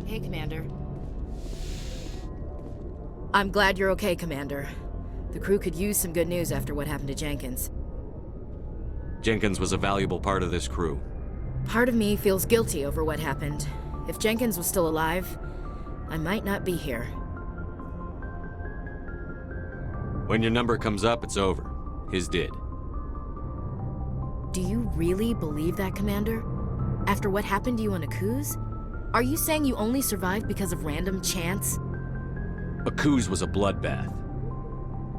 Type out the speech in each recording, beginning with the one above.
Hey, Commander. I'm glad you're okay, Commander. The crew could use some good news after what happened to Jenkins. Jenkins was a valuable part of this crew. Part of me feels guilty over what happened. If Jenkins was still alive, I might not be here. When your number comes up, it's over. His did. Do you really believe that, Commander? After what happened to you on Akuze? Are you saying you only survived because of random chance? Akuze was a bloodbath.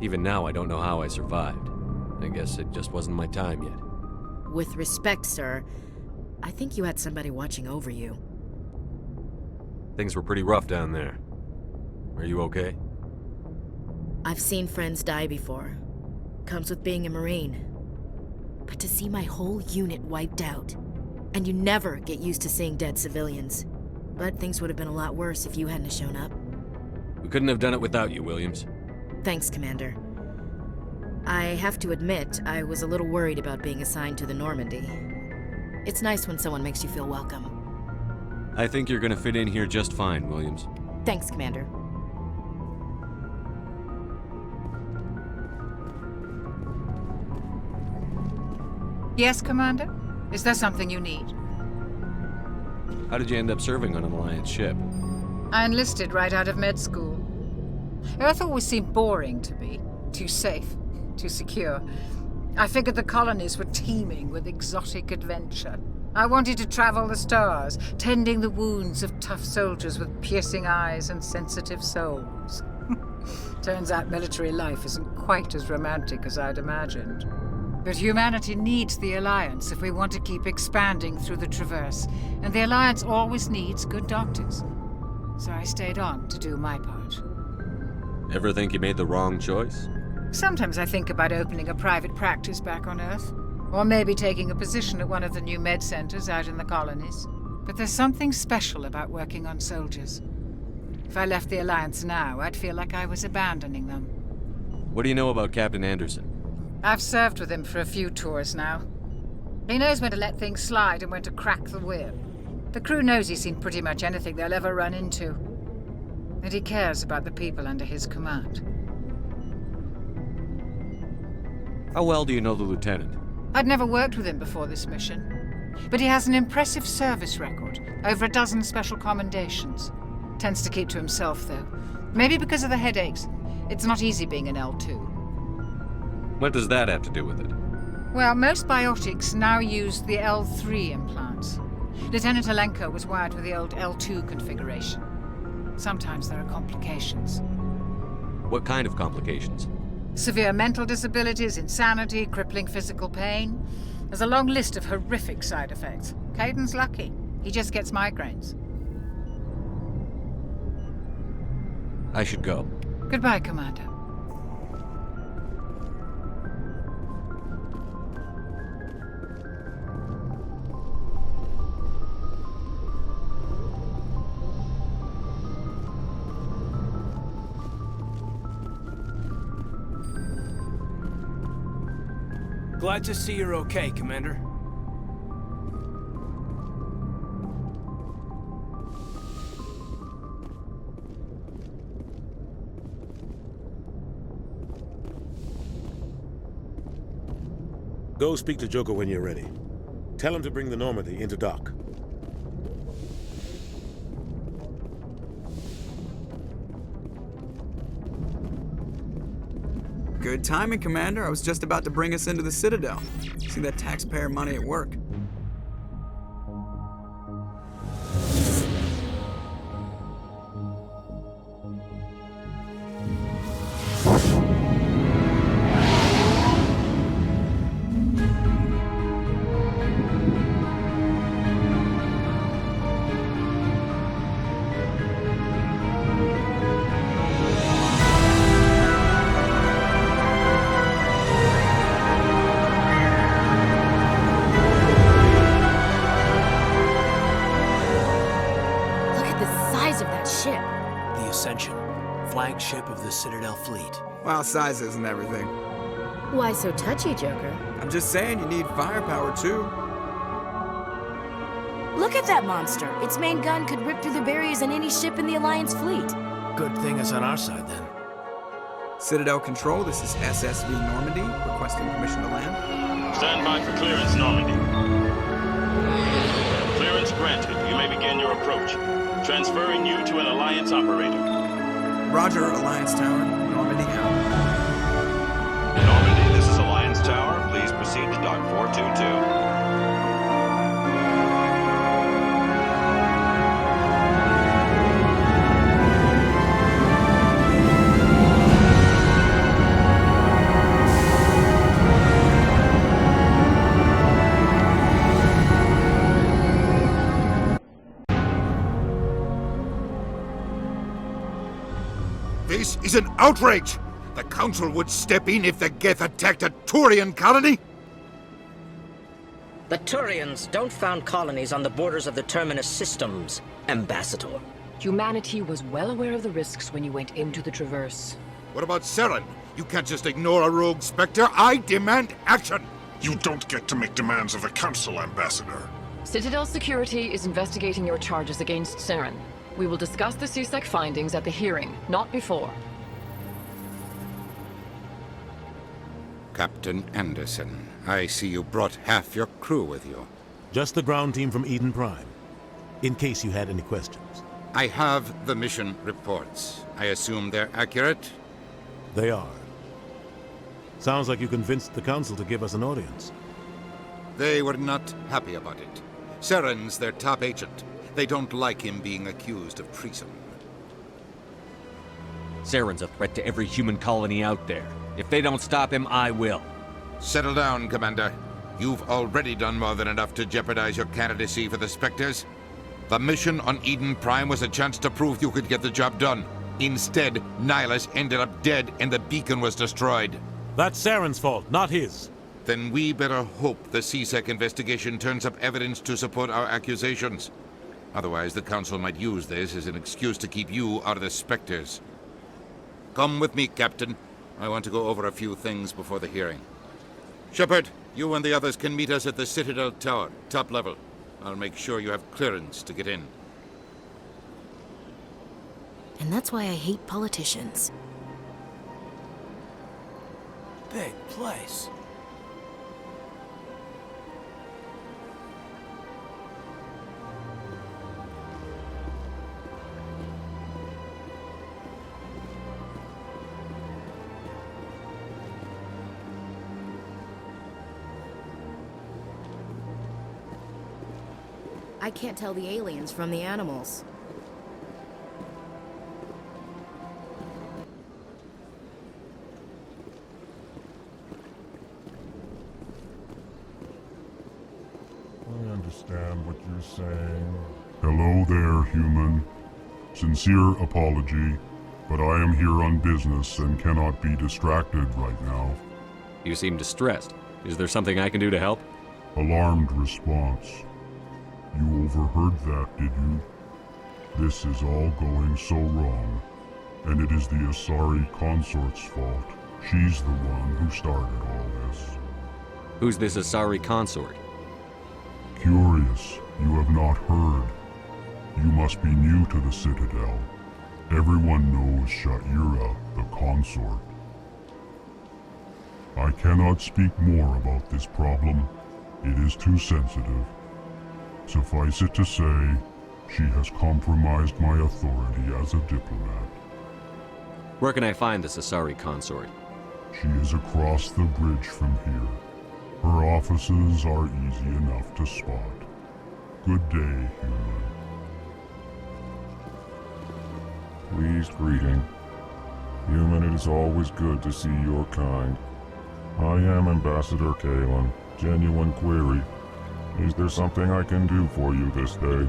Even now, I don't know how I survived. I guess it just wasn't my time yet. With respect, sir, I think you had somebody watching over you. Things were pretty rough down there. Are you okay? I've seen friends die before. Comes with being a Marine. But to see my whole unit wiped out, and you never get used to seeing dead civilians. But things would have been a lot worse if you hadn't shown up. We couldn't have done it without you, Williams. Thanks, Commander. I have to admit, I was a little worried about being assigned to the Normandy. It's nice when someone makes you feel welcome. I think you're gonna fit in here just fine, Williams. Thanks, Commander. Yes, Commander? Is there something you need? How did you end up serving on an Alliance ship? I enlisted right out of med school. Earth always seemed boring to me. Too safe, too secure. I figured the colonies were teeming with exotic adventure. I wanted to travel the stars, tending the wounds of tough soldiers with piercing eyes and sensitive souls. Turns out military life isn't quite as romantic as I'd imagined. But humanity needs the Alliance if we want to keep expanding through the Traverse, and the Alliance always needs good doctors. So I stayed on to do my part. Ever think you made the wrong choice? Sometimes I think about opening a private practice back on Earth, or maybe taking a position at one of the new med centers out in the colonies. But there's something special about working on soldiers. If I left the Alliance now, I'd feel like I was abandoning them. What do you know about Captain Anderson? I've served with him for a few tours now. He knows when to let things slide and when to crack the whip. The crew knows he's seen pretty much anything they'll ever run into. And he cares about the people under his command. How well do you know the lieutenant? I'd never worked with him before this mission. But he has an impressive service record, over a dozen special commendations. Tends to keep to himself, though. Maybe because of the headaches. It's not easy being an L2. What does that have to do with it? Well, most biotics now use the L3 implants. Lieutenant Alenko was wired with the old L2 configuration. Sometimes there are complications. What kind of complications? Severe mental disabilities, insanity, crippling physical pain. There's a long list of horrific side effects. Caden's lucky. He just gets migraines. I should go. Goodbye, Commander. Glad to see you're okay, Commander. Go speak to Joker when you're ready. Tell him to bring the Normandy into dock. Good timing, Commander. I was just about to bring us into the Citadel. See that taxpayer money at work. Flagship of the Citadel fleet. Well, size isn't everything. Why so touchy, Joker? I'm just saying you need firepower, too. Look at that monster. Its main gun could rip through the barriers in any ship in the Alliance fleet. Good thing it's on our side, then. Citadel Control, this is SSV Normandy, requesting permission to land. Stand by for clearance, Normandy. Clearance granted. You may begin your approach. Transferring you to an Alliance operator. Roger, Alliance Tower. Normandy out. Normandy, this is Alliance Tower. Please proceed to Dock 422. This is an outrage! The Council would step in if the Geth attacked a Turian colony? The Turians don't found colonies on the borders of the Terminus systems, Ambassador. Humanity was well aware of the risks when you went into the Traverse. What about Saren? You can't just ignore a rogue Spectre. I demand action! You don't get to make demands of the Council, Ambassador. Citadel Security is investigating your charges against Saren. We will discuss the CSEC findings at the hearing, not before. Captain Anderson, I see you brought half your crew with you. Just the ground team from Eden Prime, in case you had any questions. I have the mission reports. I assume they're accurate? They are. Sounds like you convinced the Council to give us an audience. They were not happy about it. Saren's their top agent. They don't like him being accused of treason. Saren's a threat to every human colony out there. If they don't stop him, I will. Settle down, Commander. You've already done more than enough to jeopardize your candidacy for the Spectres. The mission on Eden Prime was a chance to prove you could get the job done. Instead, Nihilus ended up dead and the beacon was destroyed. That's Saren's fault, not his. Then we better hope the CSEC investigation turns up evidence to support our accusations. Otherwise, the Council might use this as an excuse to keep you out of the Spectres. Come with me, Captain. I want to go over a few things before the hearing. Shepard, you and the others can meet us at the Citadel Tower, top level. I'll make sure you have clearance to get in. And that's why I hate politicians. Big place. I can't tell the aliens from the animals. I understand what you're saying. Hello there, human. Sincere apology, but I am here on business and cannot be distracted right now. You seem distressed. Is there something I can do to help? Alarmed response. You overheard that, did you? This is all going so wrong, and it is the Asari consort's fault. She's the one who started all this. Who's this Asari consort? Curious, you have not heard. You must be new to the Citadel. Everyone knows Sha'ira, the consort. I cannot speak more about this problem. It is too sensitive. Suffice it to say, she has compromised my authority as a diplomat. Where can I find this Asari consort? She is across the bridge from here. Her offices are easy enough to spot. Good day, human. Pleased greeting. Human, it is always good to see your kind. I am Ambassador Kalen. Genuine query. Is there something I can do for you this day?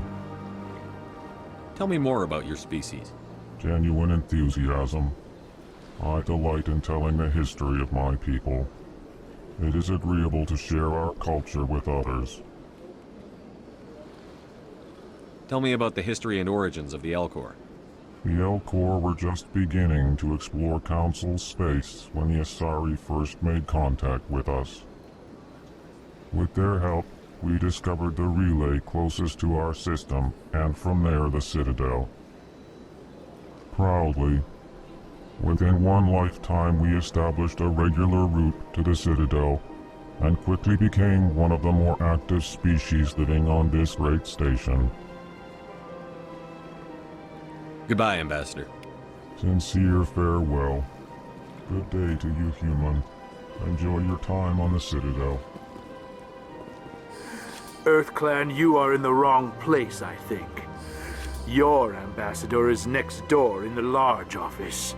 Tell me more about your species. Genuine enthusiasm. I delight in telling the history of my people. It is agreeable to share our culture with others. Tell me about the history and origins of the Elcor. The Elcor were just beginning to explore Council space when the Asari first made contact with us. With their help, we discovered the relay closest to our system, and from there the Citadel. Proudly, within one lifetime we established a regular route to the Citadel, and quickly became one of the more active species living on this great station. Goodbye, Ambassador. Sincere farewell. Good day to you, human. Enjoy your time on the Citadel. EarthClan, you are in the wrong place, I think. Your ambassador is next door in the large office.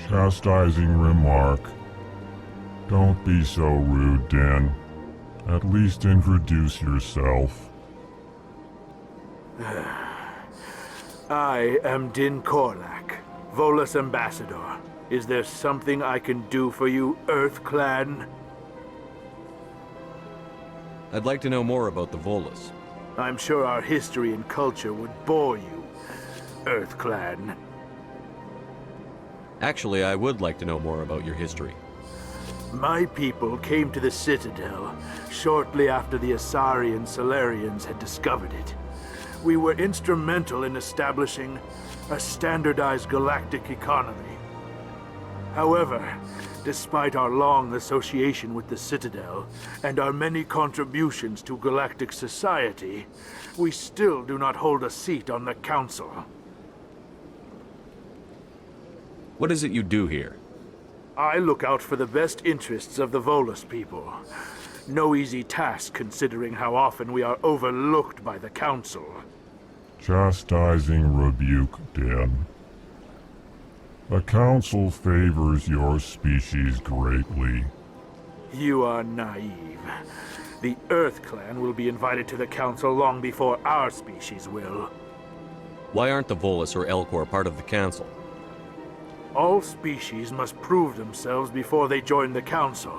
Chastising remark. Don't be so rude, Din. At least introduce yourself. I am Din Korlak, Volus ambassador. Is there something I can do for you, EarthClan? I'd like to know more about the Volus. I'm sure our history and culture would bore you, EarthClan. Actually, I would like to know more about your history. My people came to the Citadel shortly after the Asari and Salarians had discovered it. We were instrumental in establishing a standardized galactic economy. However, despite our long association with the Citadel and our many contributions to galactic society, we still do not hold a seat on the Council. What is it you do here? I look out for the best interests of the Volus people. No easy task considering how often we are overlooked by the Council. Chastising rebuke, Din. The Council favors your species greatly. You are naive. The EarthClan will be invited to the Council long before our species will. Why aren't the Volus or Elcor part of the Council? All species must prove themselves before they join the Council.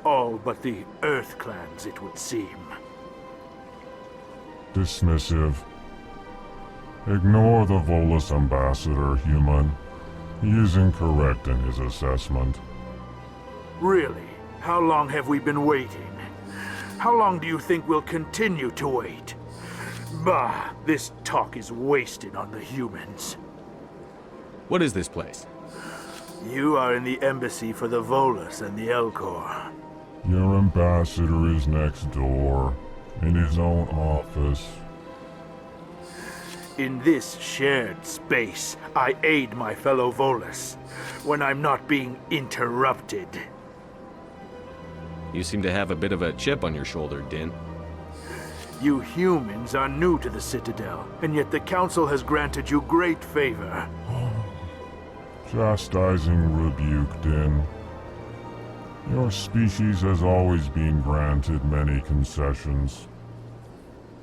All but the EarthClans, it would seem. Dismissive. Ignore the Volus ambassador, human. He is incorrect in his assessment. Really? How long have we been waiting? How long do you think we'll continue to wait? Bah, this talk is wasted on the humans. What is this place? You are in the embassy for the Volus and the Elcor. Your ambassador is next door, in his own office. In this shared space, I aid my fellow Volus when I'm not being interrupted. You seem to have a bit of a chip on your shoulder, Din. You humans are new to the Citadel, and yet the Council has granted you great favor. Chastising rebuke, Din. Your species has always been granted many concessions.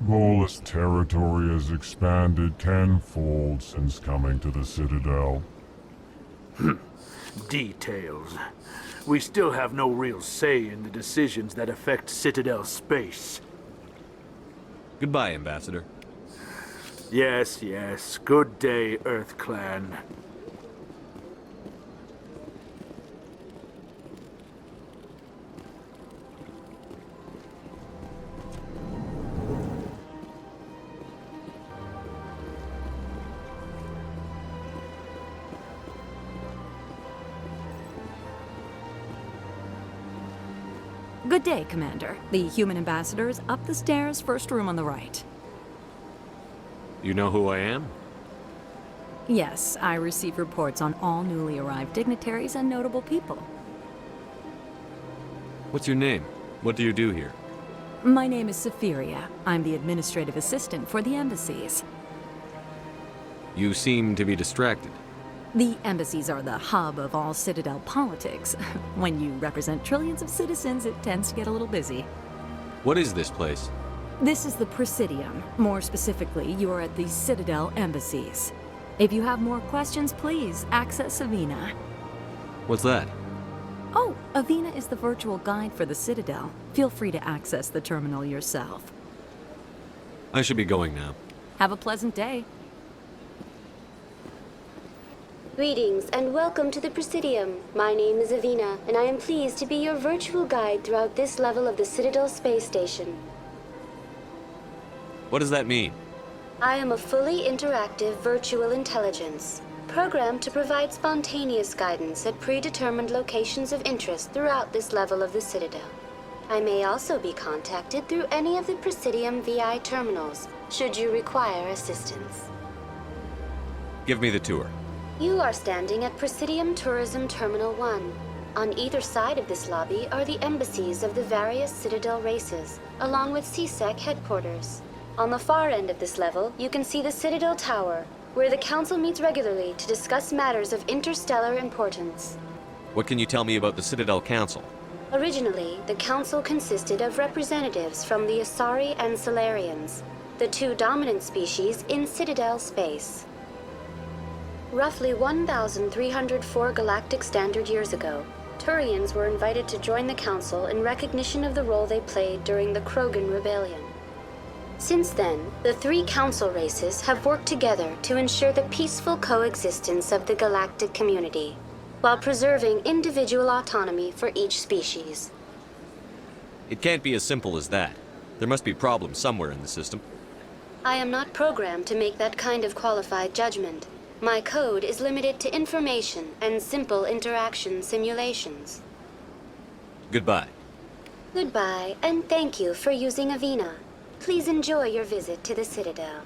Volus territory has expanded tenfold since coming to the Citadel. Details. We still have no real say in the decisions that affect Citadel space. Goodbye, Ambassador. Yes, yes. Good day, EarthClan. Good day, Commander. The human ambassador is up the stairs, first room on the right. You know who I am? Yes, I receive reports on all newly arrived dignitaries and notable people. What's your name? What do you do here? My name is Safiria. I'm the administrative assistant for the embassies. You seem to be distracted. The embassies are the hub of all Citadel politics. When you represent trillions of citizens, it tends to get a little busy. What is this place? This is the Presidium. More specifically, you are at the Citadel embassies. If you have more questions, please access Avina. What's that? Oh, Avina is the virtual guide for the Citadel. Feel free to access the terminal yourself. I should be going now. Have a pleasant day. Greetings and welcome to the Presidium. My name is Avina, and I am pleased to be your virtual guide throughout this level of the Citadel space station. What does that mean? I am a fully interactive virtual intelligence, programmed to provide spontaneous guidance at predetermined locations of interest throughout this level of the Citadel. I may also be contacted through any of the Presidium VI terminals, should you require assistance. Give me the tour. You are standing at Presidium Tourism Terminal 1. On either side of this lobby are the embassies of the various Citadel races, along with CSEC headquarters. On the far end of this level, you can see the Citadel Tower, where the Council meets regularly to discuss matters of interstellar importance. What can you tell me about the Citadel Council? Originally, the Council consisted of representatives from the Asari and Salarians, the two dominant species in Citadel space. Roughly 1,304 galactic standard years ago, Turians were invited to join the Council in recognition of the role they played during the Krogan Rebellion. Since then, the three Council races have worked together to ensure the peaceful coexistence of the galactic community, while preserving individual autonomy for each species. It can't be as simple as that. There must be problems somewhere in the system. I am not programmed to make that kind of qualified judgment. My code is limited to information and simple interaction simulations. Goodbye. Goodbye, and thank you for using Avina. Please enjoy your visit to the Citadel.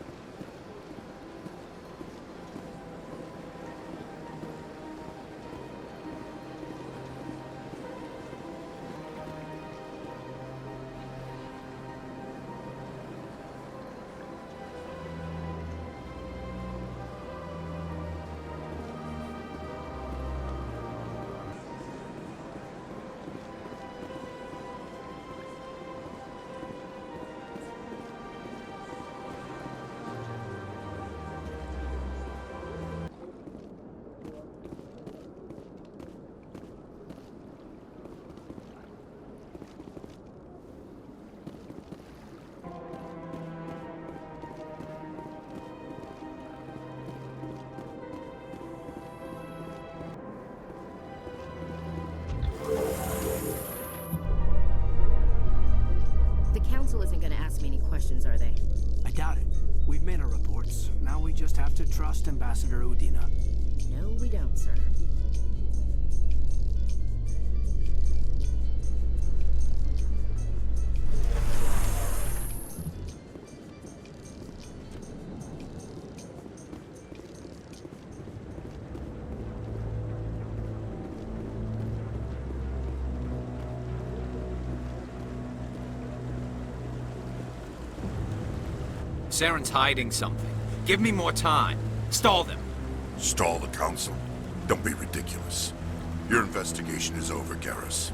The Council isn't gonna ask me any questions, are they? I doubt it. We've made our reports. Now we just have to trust Ambassador Udina. No, we don't, sir. Saren's hiding something. Give me more time. Stall them. Stall the Council? Don't be ridiculous. Your investigation is over, Garrus.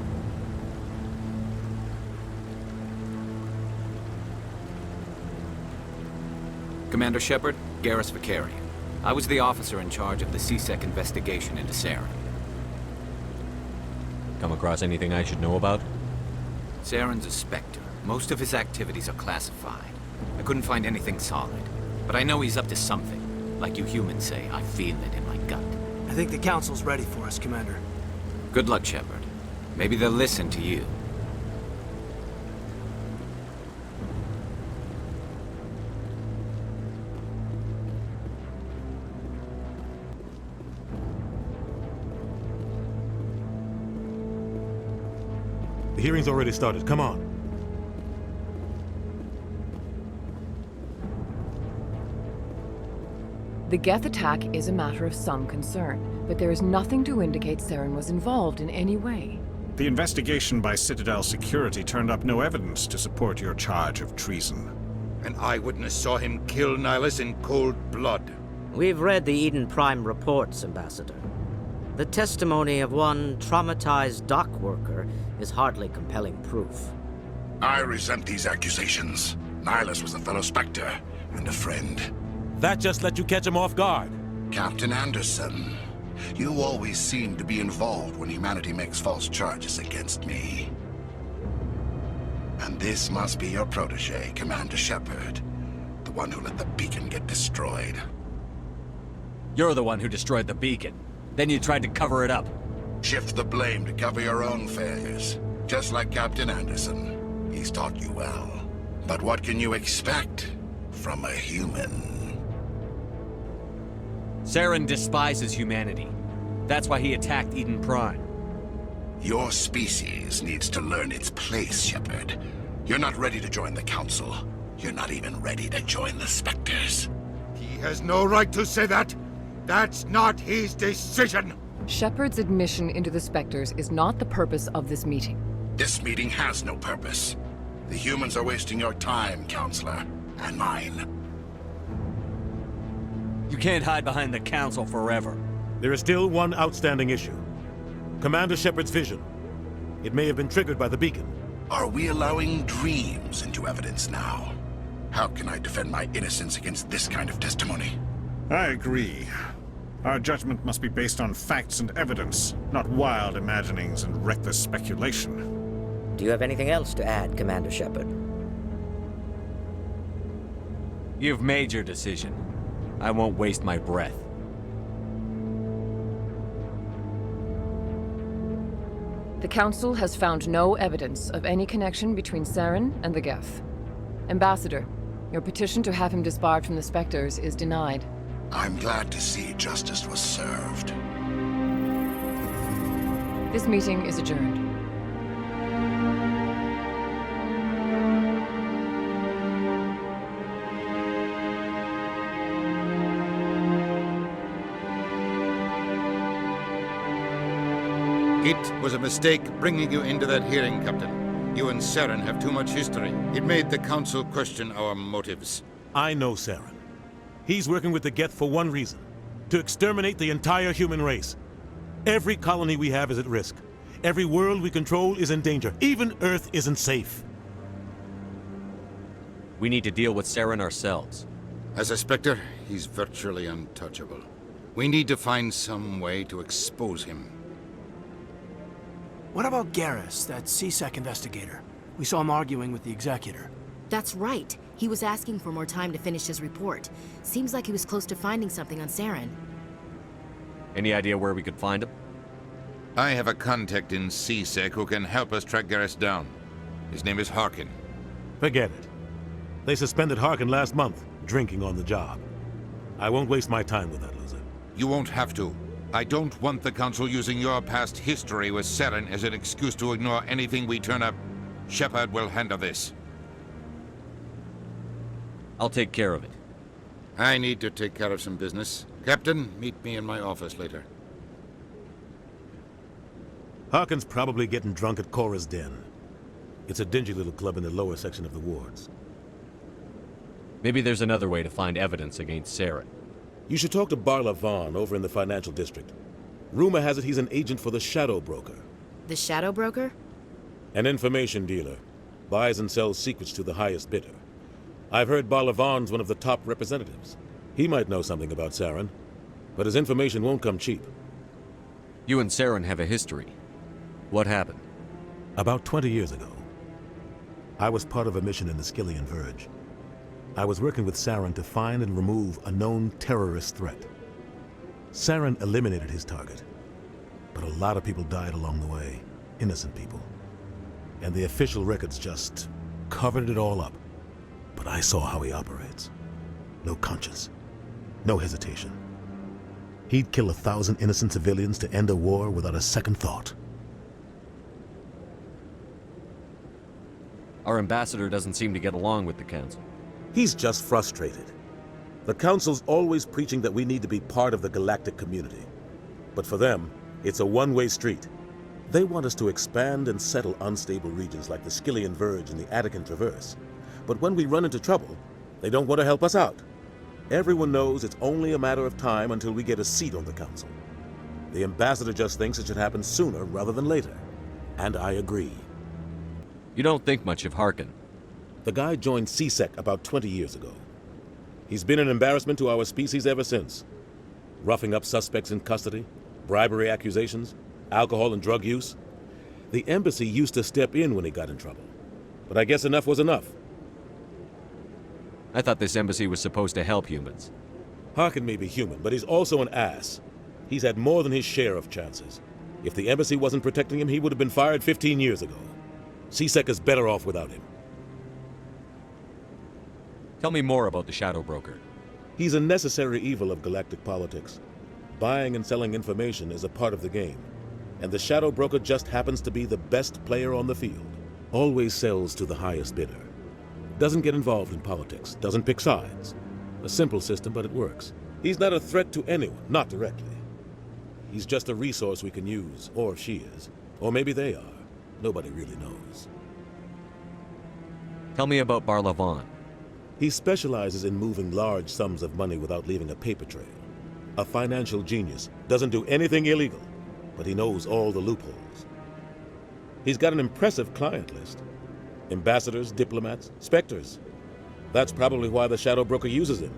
Commander Shepard, Garrus Vicarian. I was the officer in charge of the CSEC investigation into Saren. Come across anything I should know about? Saren's a Spectre. Most of his activities are classified. I couldn't find anything solid. But I know he's up to something. Like you humans say, I feel it in my gut. I think the Council's ready for us, Commander. Good luck, Shepard. Maybe they'll listen to you. The hearing's already started. Come on. The Geth attack is a matter of some concern, but there is nothing to indicate Saren was involved in any way. The investigation by Citadel Security turned up no evidence to support your charge of treason. An eyewitness saw him kill Nihilus in cold blood. We've read the Eden Prime reports, Ambassador. The testimony of one traumatized dock worker is hardly compelling proof. I resent these accusations. Nihilus was a fellow Spectre and a friend. That just let you catch him off guard. Captain Anderson, you always seem to be involved when humanity makes false charges against me. And this must be your protege, Commander Shepard, the one who let the beacon get destroyed. You're the one who destroyed the beacon. Then you tried to cover it up. Shift the blame to cover your own failures. Just like Captain Anderson. He's taught you well. But what can you expect from a human? Saren despises humanity. That's why he attacked Eden Prime. Your species needs to learn its place, Shepard. You're not ready to join the Council. You're not even ready to join the Spectres. He has no right to say that. That's not his decision. Shepard's admission into the Spectres is not the purpose of this meeting. This meeting has no purpose. The humans are wasting your time, Counselor, and mine. You can't hide behind the Council forever. There is still one outstanding issue. Commander Shepard's vision. It may have been triggered by the beacon. Are we allowing dreams into evidence now? How can I defend my innocence against this kind of testimony? I agree. Our judgment must be based on facts and evidence, not wild imaginings and reckless speculation. Do you have anything else to add, Commander Shepard? You've made your decision. I won't waste my breath. The Council has found no evidence of any connection between Saren and the Geth. Ambassador, your petition to have him disbarred from the Spectres is denied. I'm glad to see justice was served. This meeting is adjourned. It was a mistake bringing you into that hearing, Captain. You and Saren have too much history. It made the Council question our motives. I know Saren. He's working with the Geth for one reason. To exterminate the entire human race. Every colony we have is at risk. Every world we control is in danger. Even Earth isn't safe. We need to deal with Saren ourselves. As a Spectre, he's virtually untouchable. We need to find some way to expose him. What about Garrus, that CSEC investigator? We saw him arguing with the Executor. That's right. He was asking for more time to finish his report. Seems like he was close to finding something on Saren. Any idea where we could find him? I have a contact in CSEC who can help us track Garrus down. His name is Harkin. Forget it. They suspended Harkin last month, drinking on the job. I won't waste my time with that loser. You won't have to. I don't want the Council using your past history with Saren as an excuse to ignore anything we turn up. Shepard will handle this. I'll take care of it. I need to take care of some business. Captain, meet me in my office later. Harkin's probably getting drunk at Cora's Den. It's a dingy little club in the lower section of the wards. Maybe there's another way to find evidence against Saren. You should talk to Barla Vaughn over in the financial district. Rumor has it he's an agent for the Shadow Broker. The Shadow Broker? An information dealer. Buys and sells secrets to the highest bidder. I've heard Barla Vaughn's one of the top representatives. He might know something about Saren, but his information won't come cheap. You and Saren have a history. What happened? About 20 years ago, I was part of a mission in the Skillian Verge. I was working with Saren to find and remove a known terrorist threat. Saren eliminated his target, but a lot of people died along the way, innocent people. And the official records just covered it all up. But I saw how he operates. No conscience, no hesitation. He'd kill 1,000 innocent civilians to end a war without a second thought. Our ambassador doesn't seem to get along with the Council. He's just frustrated. The Council's always preaching that we need to be part of the galactic community. But for them, it's a one-way street. They want us to expand and settle unstable regions like the Skillian Verge and the Attican Traverse. But when we run into trouble, they don't want to help us out. Everyone knows it's only a matter of time until we get a seat on the Council. The ambassador just thinks it should happen sooner rather than later. And I agree. You don't think much of Harkin. The guy joined CSEC about 20 years ago. He's been an embarrassment to our species ever since. Roughing up suspects in custody, bribery accusations, alcohol and drug use. The embassy used to step in when he got in trouble. But I guess enough was enough. I thought this embassy was supposed to help humans. Harkin may be human, but he's also an ass. He's had more than his share of chances. If the embassy wasn't protecting him, he would have been fired 15 years ago. C-Sec is better off without him. Tell me more about the Shadow Broker. He's a necessary evil of galactic politics. Buying and selling information is a part of the game, and the Shadow Broker just happens to be the best player on the field. Always sells to the highest bidder. Doesn't get involved in politics, doesn't pick sides. A simple system, but it works. He's not a threat to anyone, not directly. He's just a resource we can use, or she is. Or maybe they are. Nobody really knows. Tell me about Barlavon. He specializes in moving large sums of money without leaving a paper trail. A financial genius, doesn't do anything illegal, but he knows all the loopholes. He's got an impressive client list. Ambassadors, diplomats, specters. That's probably why the Shadow Broker uses him.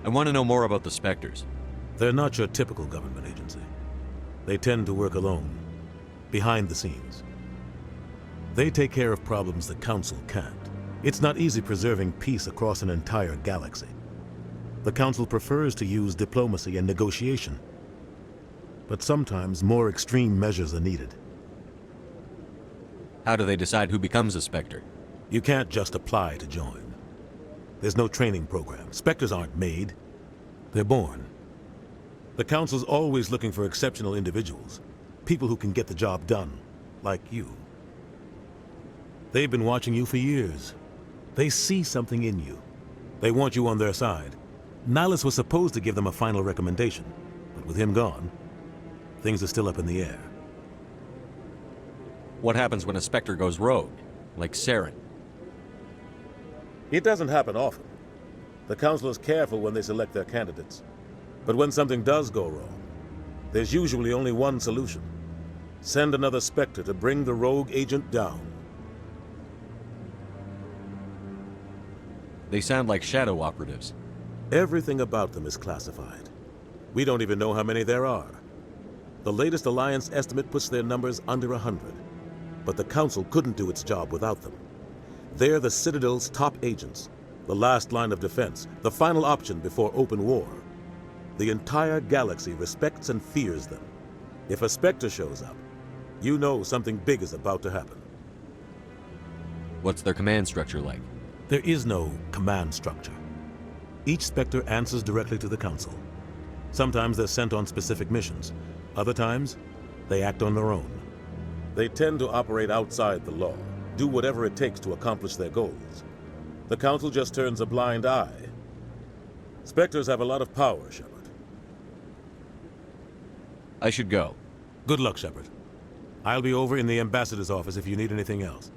I want to know more about the Spectres. They're not your typical government agency. They tend to work alone, behind the scenes. They take care of problems the Council can't. It's not easy preserving peace across an entire galaxy. The Council prefers to use diplomacy and negotiation. But sometimes more extreme measures are needed. How do they decide who becomes a Spectre? You can't just apply to join. There's no training program. Spectres aren't made. They're born. The Council's always looking for exceptional individuals. People who can get the job done, like you. They've been watching you for years. They see something in you. They want you on their side. Nihilus was supposed to give them a final recommendation, but with him gone, things are still up in the air. What happens when a Spectre goes rogue, like Saren? It doesn't happen often. The Council is careful when they select their candidates. But when something does go wrong, there's usually only one solution. Send another Spectre to bring the rogue agent down. They sound like shadow operatives. Everything about them is classified. We don't even know how many there are. The latest Alliance estimate puts their numbers under 100. But the Council couldn't do its job without them. They're the Citadel's top agents, the last line of defense, the final option before open war. The entire galaxy respects and fears them. If a Spectre shows up, you know something big is about to happen. What's their command structure like? There is no command structure. Each Spectre answers directly to the Council. Sometimes they're sent on specific missions. Other times, they act on their own. They tend to operate outside the law, do whatever it takes to accomplish their goals. The Council just turns a blind eye. Spectres have a lot of power, Shepard. I should go. Good luck, Shepard. I'll be over in the Ambassador's office if you need anything else.